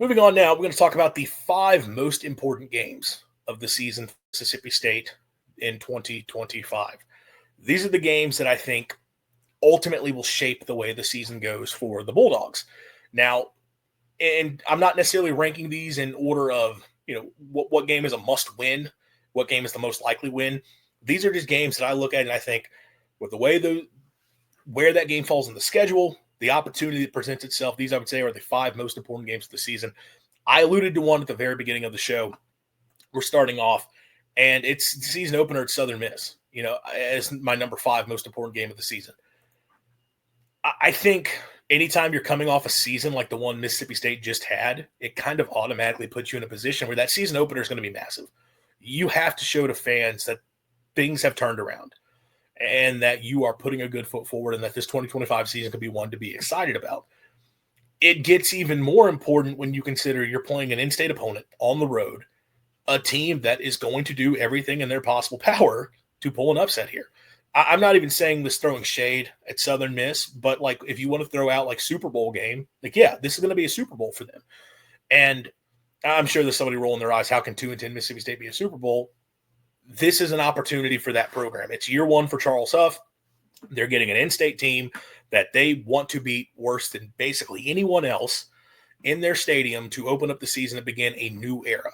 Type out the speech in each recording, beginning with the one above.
Moving on now, we're going to talk about the five most important games of the season for Mississippi State in 2025. These are the games that I think ultimately will shape the way the season goes for the Bulldogs. Now, and I'm not necessarily ranking these in order of, what game is a must win, what game is the most likely win. These are just games that I look at and I think with the way where that game falls in the schedule, the opportunity that presents itself, these I would say are the five most important games of the season. I alluded to one at the very beginning of the show. We're starting off, and it's the season opener at Southern Miss, as my number five most important game of the season. I think anytime you're coming off a season like the one Mississippi State just had, it kind of automatically puts you in a position where that season opener is going to be massive. You have to show to fans that things have turned around and that you are putting a good foot forward and that this 2025 season could be one to be excited about. It gets even more important when you consider you're playing an in-state opponent on the road, a team that is going to do everything in their possible power to pull an upset here. I'm not even saying this throwing shade at Southern Miss, but like if you want to throw out like Super Bowl game, this is going to be a Super Bowl for them. And I'm sure there's somebody rolling their eyes. How can 2-10 Mississippi State be a Super Bowl? This is an opportunity for that program. It's year one for Charles Huff. They're getting an in-state team that they want to beat worse than basically anyone else in their stadium to open up the season and begin a new era.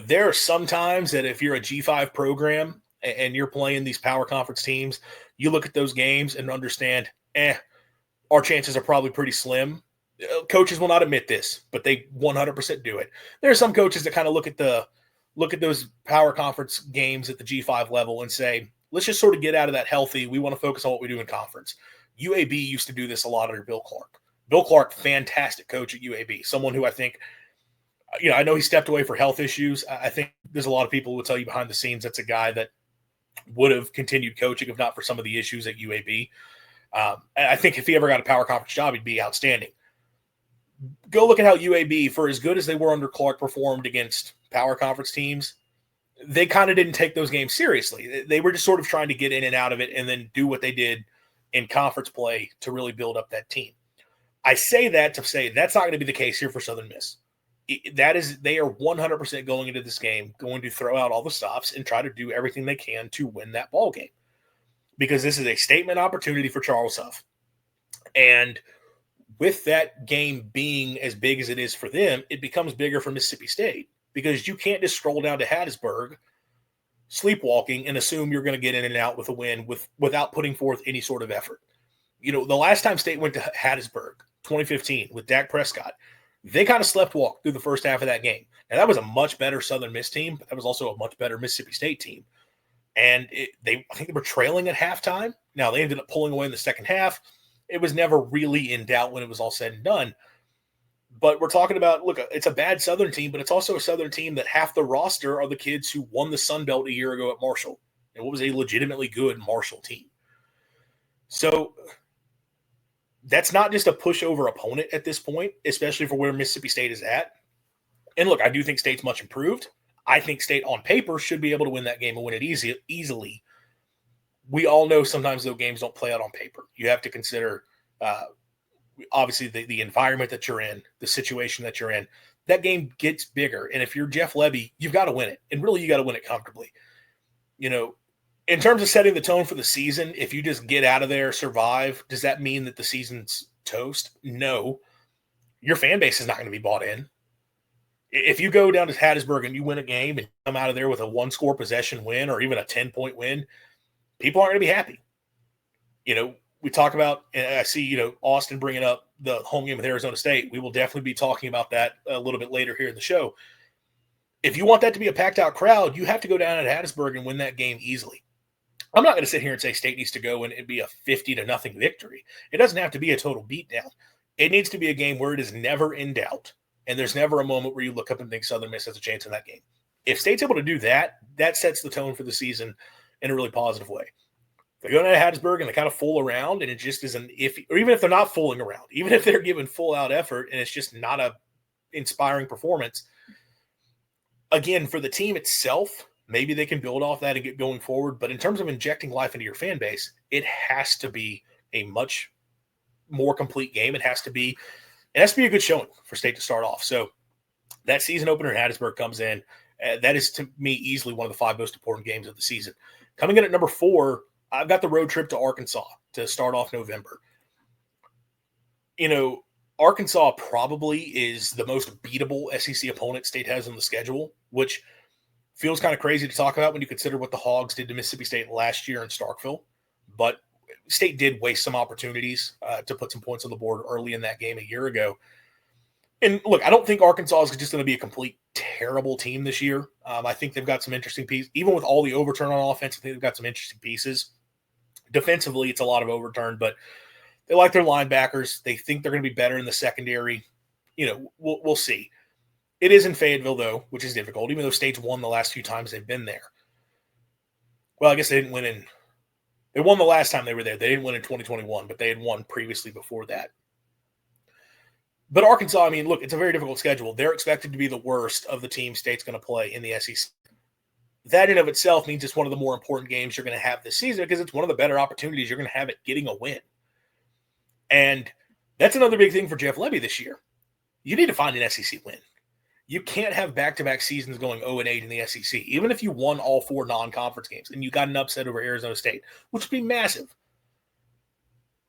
There are some times that if you're a G5 program and you're playing these power conference teams, you look at those games and understand, our chances are probably pretty slim. Coaches will not admit this, but they 100% do it. There are some coaches that kind of look at those power conference games at the G5 level and say, let's just sort of get out of that healthy. We want to focus on what we do in conference. UAB used to do this a lot under Bill Clark. Bill Clark, fantastic coach at UAB, someone who I think, I know he stepped away for health issues. I think there's a lot of people who will tell you behind the scenes that's a guy that would have continued coaching if not for some of the issues at UAB. I think if he ever got a power conference job, he'd be outstanding. Go look at how UAB, for as good as they were under Clark, performed against power conference teams. They kind of didn't take those games seriously. They were just sort of trying to get in and out of it and then do what they did in conference play to really build up that team. I say that to say that's not going to be the case here for Southern Miss. They are 100% going into this game, going to throw out all the stops and try to do everything they can to win that ball game. Because this is a statement opportunity for Charles Huff. And with that game being as big as it is for them, it becomes bigger for Mississippi State because you can't just stroll down to Hattiesburg sleepwalking and assume you're going to get in and out with a win without putting forth any sort of effort. The last time State went to Hattiesburg, 2015, with Dak Prescott, they kind of sleptwalked through the first half of that game. And that was a much better Southern Miss team, but that was also a much better Mississippi State team. And I think they were trailing at halftime. Now, they ended up pulling away in the second half. It was never really in doubt when it was all said and done. But we're talking about, look, it's a bad Southern team, but it's also a Southern team that half the roster are the kids who won the Sun Belt a year ago at Marshall. And what was a legitimately good Marshall team. So that's not just a pushover opponent at this point, especially for where Mississippi State is at. And look, I do think State's much improved. I think State on paper should be able to win that game and win it easily. We all know sometimes those games don't play out on paper. You have to consider, obviously, the environment that you're in, the situation that you're in. That game gets bigger. And if you're Jeff Lebby, you've got to win it. And really, you got to win it comfortably. In terms of setting the tone for the season, if you just get out of there, survive, does that mean that the season's toast? No. Your fan base is not going to be bought in. If you go down to Hattiesburg and you win a game and come out of there with a one-score possession win or even a 10-point win, people aren't going to be happy. We talk about, and I see, Austin bringing up the home game with Arizona State. We will definitely be talking about that a little bit later here in the show. If you want that to be a packed-out crowd, you have to go down at Hattiesburg and win that game easily. I'm not going to sit here and say State needs to go and it be a 50-0 victory. It doesn't have to be a total beatdown. It needs to be a game where it is never in doubt, and there's never a moment where you look up and think Southern Miss has a chance in that game. If State's able to do that, that sets the tone for the season in a really positive way. If they go down to Hattiesburg and they kind of fool around and it just isn't iffy, or even if they're not fooling around, even if they're giving full-out effort and it's just not a inspiring performance, again, for the team itself, maybe they can build off that and get going forward. But in terms of injecting life into your fan base, it has to be a much more complete game. It has to be It has to be a good showing for State to start off. So that season opener in Hattiesburg comes in. That is, to me, easily one of the 5 most important games of the season. Coming in at number 4, I've got the road trip to Arkansas to start off November. Arkansas probably is the most beatable SEC opponent State has on the schedule, which feels kind of crazy to talk about when you consider what the Hogs did to Mississippi State last year in Starkville. But State did waste some opportunities to put some points on the board early in that game a year ago. And look, I don't think Arkansas is just going to be a complete terrible team this year. I think they've got some interesting pieces. Even with all the overturn on offense, I think they've got some interesting pieces. Defensively, it's a lot of overturn, but they like their linebackers. They think they're going to be better in the secondary. We'll see. It is in Fayetteville, though, which is difficult, even though State's won the last few times they've been there. Well, I guess they didn't win they won the last time they were there. They didn't win in 2021, but they had won previously before that. But Arkansas, look, it's a very difficult schedule. They're expected to be the worst of the teams State's going to play in the SEC. That in of itself means it's one of the more important games you're going to have this season because it's one of the better opportunities you're going to have at getting a win. And that's another big thing for Jeff Lebby this year. You need to find an SEC win. You can't have back-to-back seasons going 0-8 in the SEC, even if you won all 4 non-conference games and you got an upset over Arizona State, which would be massive.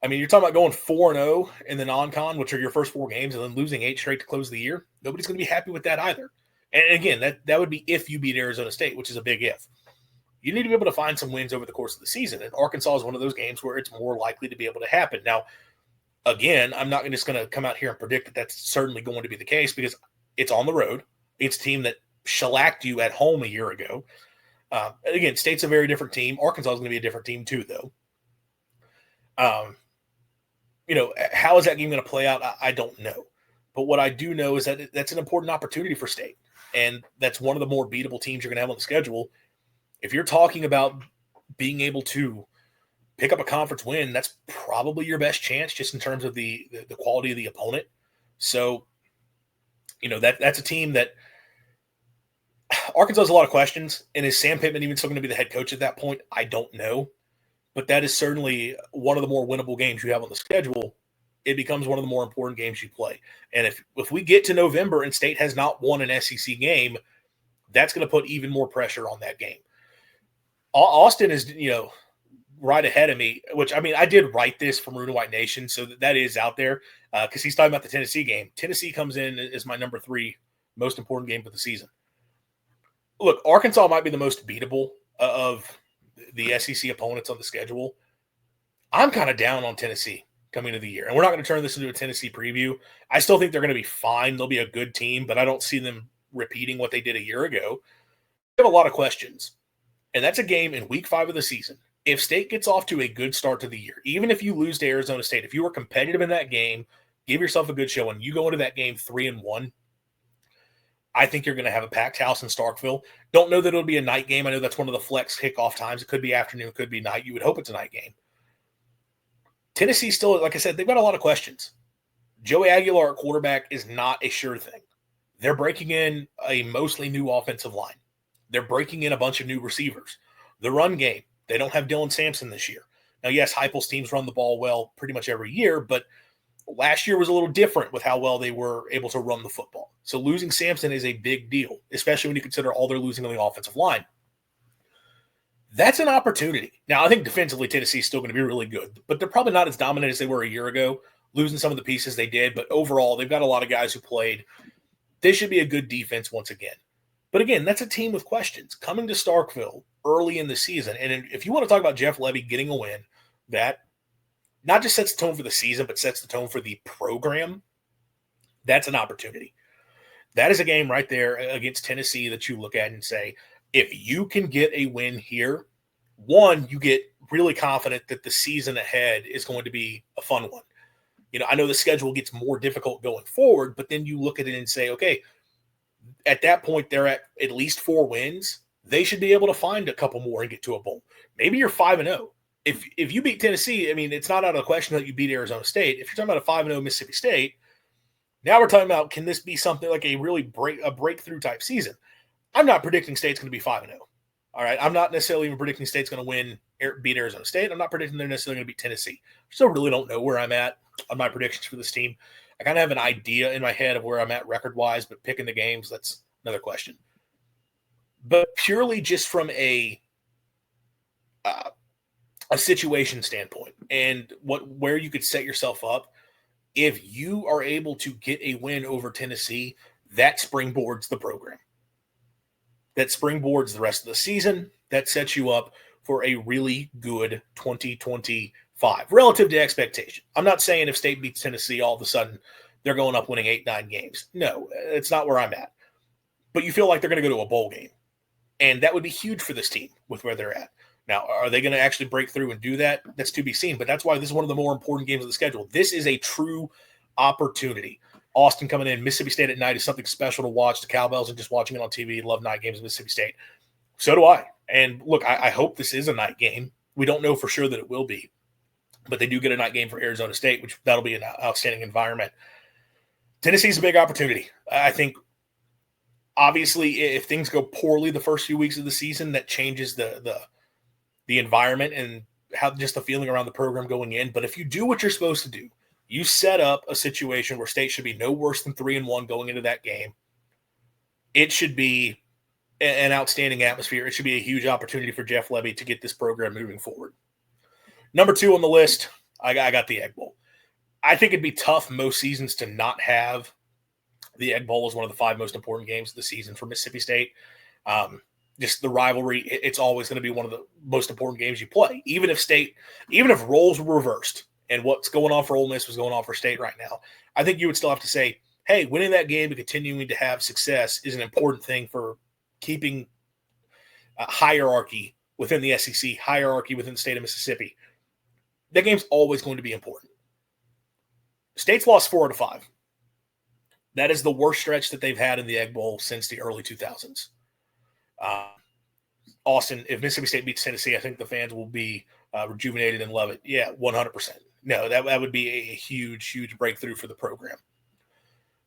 You're talking about going 4-0 in the non-con, which are your first 4 games, and then losing 8 straight to close the year. Nobody's going to be happy with that either. And again, that would be if you beat Arizona State, which is a big if. You need to be able to find some wins over the course of the season, and Arkansas is one of those games where it's more likely to be able to happen. Now, again, I'm not just going to come out here and predict that that's certainly going to be the case because it's on the road. It's a team that shellacked you at home a year ago. Again, State's a very different team. Arkansas is going to be a different team too, though. How is that game going to play out? I don't know. But what I do know is that that's an important opportunity for State. And that's one of the more beatable teams you're going to have on the schedule. If you're talking about being able to pick up a conference win, that's probably your best chance just in terms of the quality of the opponent. So, that's a team that Arkansas has a lot of questions. And is Sam Pittman even still going to be the head coach at that point? I don't know. But that is certainly one of the more winnable games you have on the schedule. It becomes one of the more important games you play. And if we get to November and State has not won an SEC game, that's going to put even more pressure on that game. Austin is, right ahead of me, which, I did write this from Maroon and White Nation, so that is out there because he's talking about the Tennessee game. Tennessee comes in as my number 3 most important game for the season. Look, Arkansas might be the most beatable of the SEC opponents on the schedule. I'm kind of down on Tennessee coming into the year. And we're not going to turn this into a Tennessee preview. I still think they're going to be fine. They'll be a good team, but I don't see them repeating what they did a year ago. They have a lot of questions. And that's a game in week 5 of the season. If State gets off to a good start to the year, even if you lose to Arizona State, if you were competitive in that game, give yourself a good show, and you go into that game 3-1, I think you're going to have a packed house in Starkville. Don't know that it'll be a night game. I know that's one of the flex kickoff times. It could be afternoon, it could be night. You would hope it's a night game. Tennessee still, like I said, they've got a lot of questions. Joey Aguilar at quarterback is not a sure thing. They're breaking in a mostly new offensive line. They're breaking in a bunch of new receivers. The run game, they don't have Dylan Sampson this year. Now, yes, Heupel's teams run the ball well pretty much every year, but last year was a little different with how well they were able to run the football. So losing Sampson is a big deal, especially when you consider all they're losing on the offensive line. That's an opportunity. Now, I think defensively Tennessee is still going to be really good, but they're probably not as dominant as they were a year ago, losing some of the pieces they did. But overall, they've got a lot of guys who played. They should be a good defense once again. But again, that's a team with questions coming to Starkville early in the season. And if you want to talk about Jeff Lebby getting a win, that not just sets the tone for the season, but sets the tone for the program, that's an opportunity. That is a game right there against Tennessee that you look at and say, if you can get a win here, one, you get really confident that the season ahead is going to be a fun one. I know the schedule gets more difficult going forward, but then you look at it and say, okay, at that point, they're at least 4 wins. They should be able to find a couple more and get to a bowl. Maybe you're 5-0. If you beat Tennessee, it's not out of the question that you beat Arizona State. If you're talking about a 5-0 Mississippi State, now we're talking about, can this be something like a really breakthrough type season? I'm not predicting State's going to be 5-0. All right, I'm not necessarily even predicting State's going to beat Arizona State. I'm not predicting they're necessarily going to beat Tennessee. I still really don't know where I'm at on my predictions for this team. I kind of have an idea in my head of where I'm at record-wise, but picking the games, that's another question. But purely just from a situation standpoint and where you could set yourself up, if you are able to get a win over Tennessee, that springboards the program. That springboards the rest of the season. That sets you up for a really good 2025 relative to expectation. I'm not saying if State beats Tennessee, all of a sudden they're going up winning 8-9 games. No, it's not where I'm at. But you feel like they're going to go to a bowl game. And that would be huge for this team with where they're at. Now, are they going to actually break through and do that? That's to be seen. But that's why this is one of the more important games of the schedule. This is a true opportunity. Austin coming in, Mississippi State at night is something special to watch. The Cowbells and just watching it on TV. Love night games in Mississippi State. So do I. And look, I hope this is a night game. We don't know for sure that it will be. But they do get a night game for Arizona State, which that'll be an outstanding environment. Tennessee's a big opportunity. I think, obviously, if things go poorly the first few weeks of the season, that changes the environment and how just the feeling around the program going in. But if you do what you're supposed to do, you set up a situation where State should be no worse than 3-1 going into that game. It should be an outstanding atmosphere. It should be a huge opportunity for Jeff Lebby to get this program moving forward. Number 2 on the list, I got the Egg Bowl. I think it'd be tough most seasons to not have the Egg Bowl as one of the 5 most important games of the season for Mississippi State. Just the rivalry, it's always going to be one of the most important games you play. Even if roles were reversed and what's going on for Ole Miss was going on for State right now, I think you would still have to say, hey, winning that game and continuing to have success is an important thing for keeping hierarchy within the SEC, hierarchy within the state of Mississippi. That game's always going to be important. State's lost 4 out of 5. That is the worst stretch that they've had in the Egg Bowl since the early 2000s. Austin, if Mississippi State beats Tennessee, I think the fans will be rejuvenated and love it. Yeah, 100%. No, that would be a huge, huge breakthrough for the program.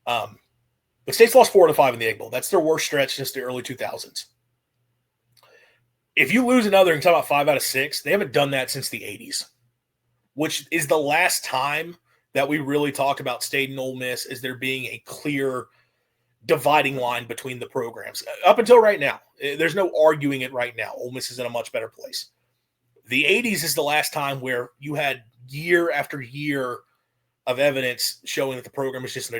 But State's lost 4 out of 5 in the Egg Bowl. That's their worst stretch since the early 2000s. If you lose another and talk about 5 out of 6, they haven't done that since the 80s, which is the last time that we really talked about State and Ole Miss as there being a clear dividing line between the programs. Up until right now, there's no arguing it right now. Ole Miss is in a much better place. The 80s is the last time where you had year after year of evidence showing that the program is just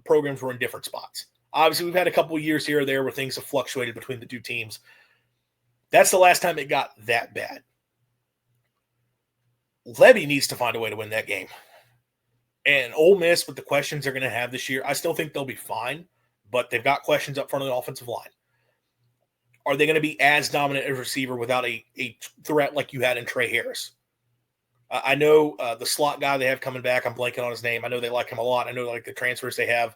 programs were in different spots. Obviously, we've had a couple of years here or there where things have fluctuated between the two teams. That's the last time it got that bad. Lebby needs to find a way to win that game. And Ole Miss, with the questions they're going to have this year, I still think they'll be fine, but they've got questions up front of the offensive line. Are they going to be as dominant as receiver without a threat like you had in Trey Harris? I know the slot guy they have coming back, I'm blanking on his name. I know they like him a lot. I know like the transfers they have.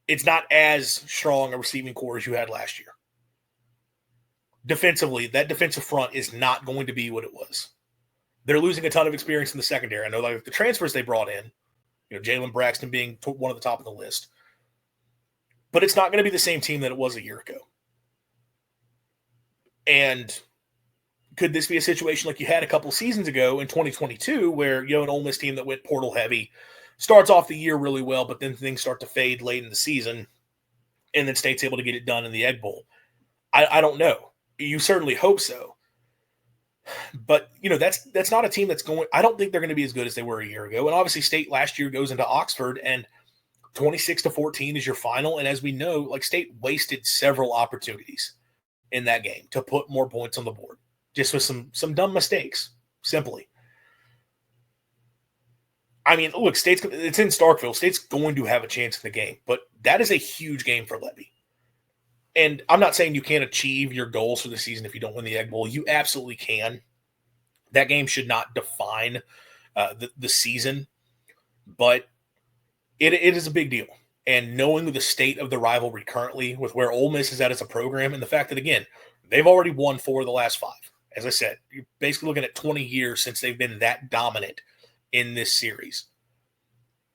It's not as strong a receiving core as you had last year. Defensively, that defensive front is not going to be what it was. They're losing a ton of experience in the secondary. I know like the transfers they brought in, Jalen Braxton being one of the top of the list. But it's not going to be the same team that it was a year ago. And could this be a situation like you had a couple seasons ago in 2022 where an Ole Miss team that went portal heavy starts off the year really well, but then things start to fade late in the season and then State's able to get it done in the Egg Bowl? I don't know. You certainly hope so. But, that's not a team that's going – I don't think they're going to be as good as they were a year ago. And obviously State last year goes into Oxford and 26-14 is your final. And as we know, like State wasted several opportunities in that game to put more points on the board. Just with some dumb mistakes, simply. I mean, look, it's in Starkville. State's going to have a chance in the game, but that is a huge game for Lebby. And I'm not saying you can't achieve your goals for the season if you don't win the Egg Bowl. You absolutely can. That game should not define the season, but it is a big deal. And knowing the state of the rivalry currently with where Ole Miss is at as a program and the fact that, again, they've already won 4 of the last 5. As I said, you're basically looking at 20 years since they've been that dominant in this series.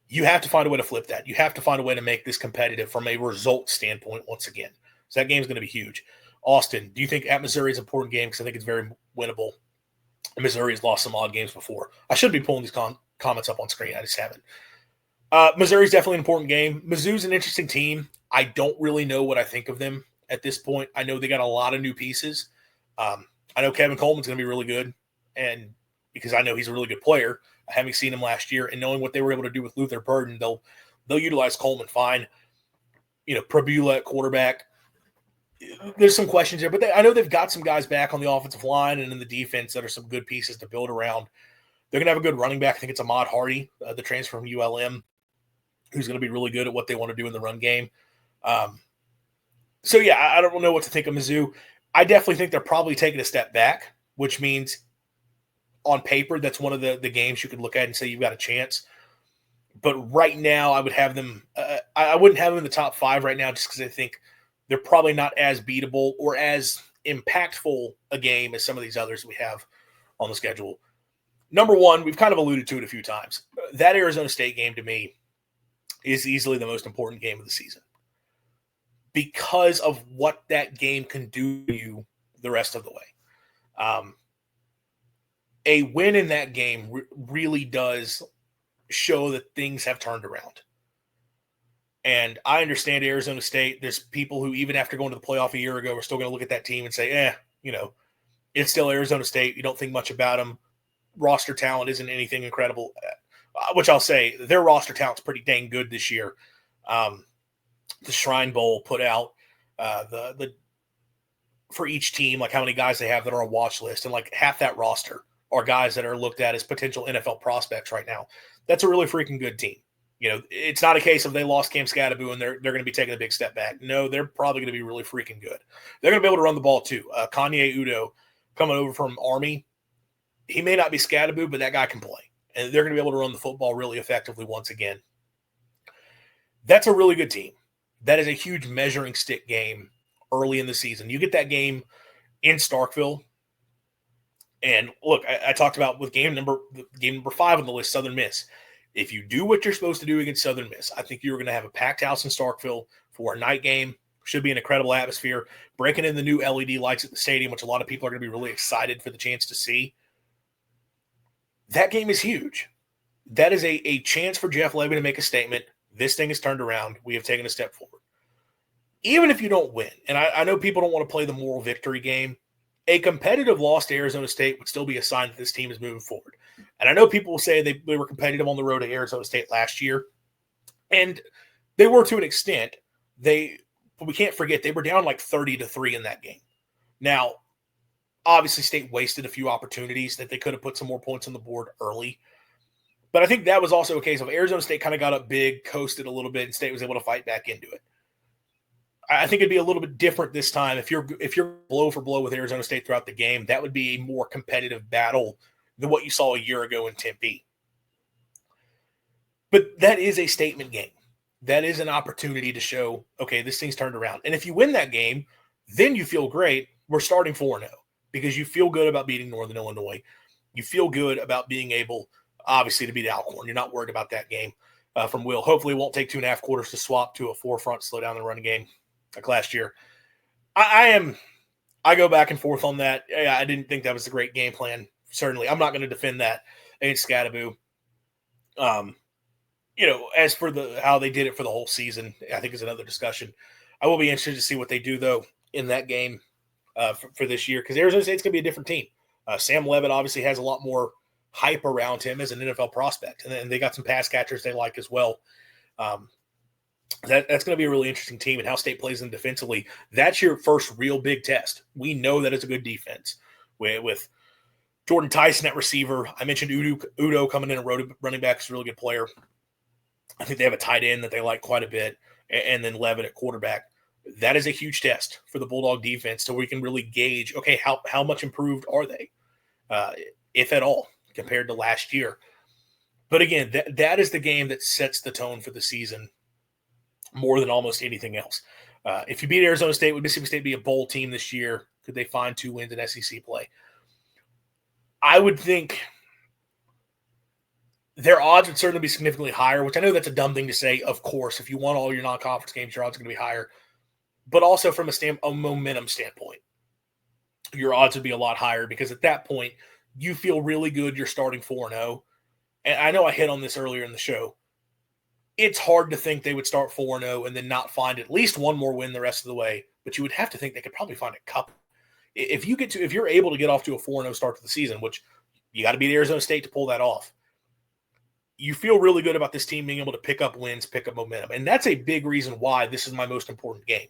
You have to find a way to flip that. You have to find a way to make this competitive from a result standpoint once again. So that game's going to be huge. Austin, do you think at Missouri is an important game? Because I think it's very winnable. Missouri has lost some odd games before. I should be pulling these comments up on screen. I just haven't. Missouri's definitely an important game. Mizzou's an interesting team. I don't really know what I think of them at this point. I know they got a lot of new pieces. I know Kevin Coleman's going to be really good, and because I know he's a really good player, having seen him last year and knowing what they were able to do with Luther Burden, they'll utilize Coleman fine. Prabula at quarterback. There's some questions there, but I know they've got some guys back on the offensive line and in the defense that are some good pieces to build around. They're going to have a good running back. I think it's Ahmad Hardy, the transfer from ULM, who's going to be really good at what they want to do in the run game. So, yeah, I don't know what to think of Mizzou. I definitely think they're probably taking a step back, which means on paper that's one of the games you could look at and say you've got a chance. But right now I would have them I wouldn't have them in the top 5 right now just because I think they're probably not as beatable or as impactful a game as some of these others we have on the schedule. Number one, we've kind of alluded to it a few times. That Arizona State game to me is easily the most important game of the season because of what that game can do to you the rest of the way. A win in that game really does show that things have turned around. And I understand Arizona State. There's people who, even after going to the playoff a year ago, are still going to look at that team and say, it's still Arizona State. You don't think much about them. Roster talent isn't anything incredible, which I'll say their roster talent's pretty dang good this year. The Shrine Bowl put out the for each team, like how many guys they have that are on watch list, and like half that roster are guys that are looked at as potential NFL prospects right now. That's a really freaking good team. It's not a case of they lost Cam Scadaboo and they're going to be taking a big step back. No, they're probably going to be really freaking good. They're going to be able to run the ball too. Kanye Udo coming over from Army, he may not be Scadaboo, but that guy can play. And they're going to be able to run the football really effectively once again. That's a really good team. That is a huge measuring stick game early in the season. You get that game in Starkville. And look, I talked about with game number 5 on the list, Southern Miss. If you do what you're supposed to do against Southern Miss, I think you're going to have a packed house in Starkville for a night game. Should be an incredible atmosphere. Breaking in the new LED lights at the stadium, which a lot of people are going to be really excited for the chance to see. That game is huge. That is a chance for Jeff Lebby to make a statement. This thing has turned around. We have taken a step forward. Even if you don't win, and I know people don't want to play the moral victory game, a competitive loss to Arizona State would still be a sign that this team is moving forward. And I know people will say they were competitive on the road to Arizona State last year, and they were to an extent. But we can't forget they were down like 30-3 in that game. Now, obviously, State wasted a few opportunities that they could have put some more points on the board early. But I think that was also a case of Arizona State kind of got up big, coasted a little bit, and State was able to fight back into it. I think it'd be a little bit different this time. If you're blow for blow with Arizona State throughout the game, that would be a more competitive battle than what you saw a year ago in Tempe. But that is a statement game. That is an opportunity to show, okay, this thing's turned around. And if you win that game, then you feel great. We're starting 4-0 because you feel good about beating Northern Illinois. You feel good about being able, obviously, to beat Alcorn. You're not worried about that game from Will. Hopefully it won't take 2.5 quarters to swap to a 4-front, slow down the running game like last year. I go back and forth on that. I didn't think that was a great game plan. Certainly, I'm not going to defend that against Scadaboo. As for how they did it for the whole season, I think is another discussion. I will be interested to see what they do though in that game for this year because Arizona State's going to be a different team. Sam Levitt obviously has a lot more hype around him as an NFL prospect, and then they got some pass catchers they like as well. That's going to be a really interesting team, and how State plays them defensively. That's your first real big test. We know that it's a good defense with Jordan Tyson at receiver. I mentioned Udo coming in and running back is a really good player. I think they have a tight end that they like quite a bit, and then Levitt at quarterback. That is a huge test for the Bulldog defense, so we can really gauge, okay, how much improved are they, if at all, compared to last year. But again, that is the game that sets the tone for the season more than almost anything else. If you beat Arizona State, would Mississippi State be a bowl team this year? Could they find 2 wins in SEC play? I would think their odds would certainly be significantly higher, which I know that's a dumb thing to say. Of course, if you won all your non-conference games, your odds are going to be higher. But also from a momentum standpoint, your odds would be a lot higher because at that point, you feel really good you're starting 4-0. And I know I hit on this earlier in the show. it's hard to think they would start 4-0 and then not find at least one more win the rest of the way. But you would have to think they could probably find a couple. If you're able to get off to a 4-0 start to the season, which you got to beat Arizona State to pull that off, you feel really good about this team being able to pick up wins, pick up momentum. And that's a big reason why this is my most important game.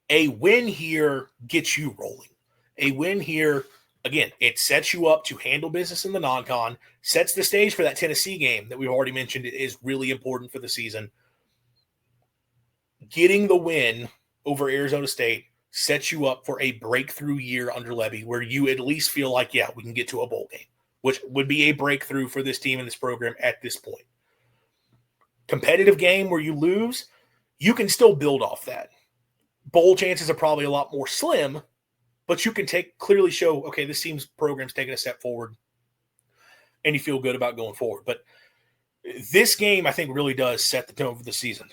A win here gets you rolling. A win here, again, it sets you up to handle business in the non-con, sets the stage for that Tennessee game that we've already mentioned is really important for the season. Getting the win over Arizona State sets you up for a breakthrough year under Lebby where you at least feel like, yeah, we can get to a bowl game, which would be a breakthrough for this team and this program at this point. Competitive game where you lose, you can still build off that. Bowl chances are probably a lot more slim, but you can clearly show, okay, this team's program's taking a step forward, and you feel good about going forward. But this game, I think, really does set the tone for the season.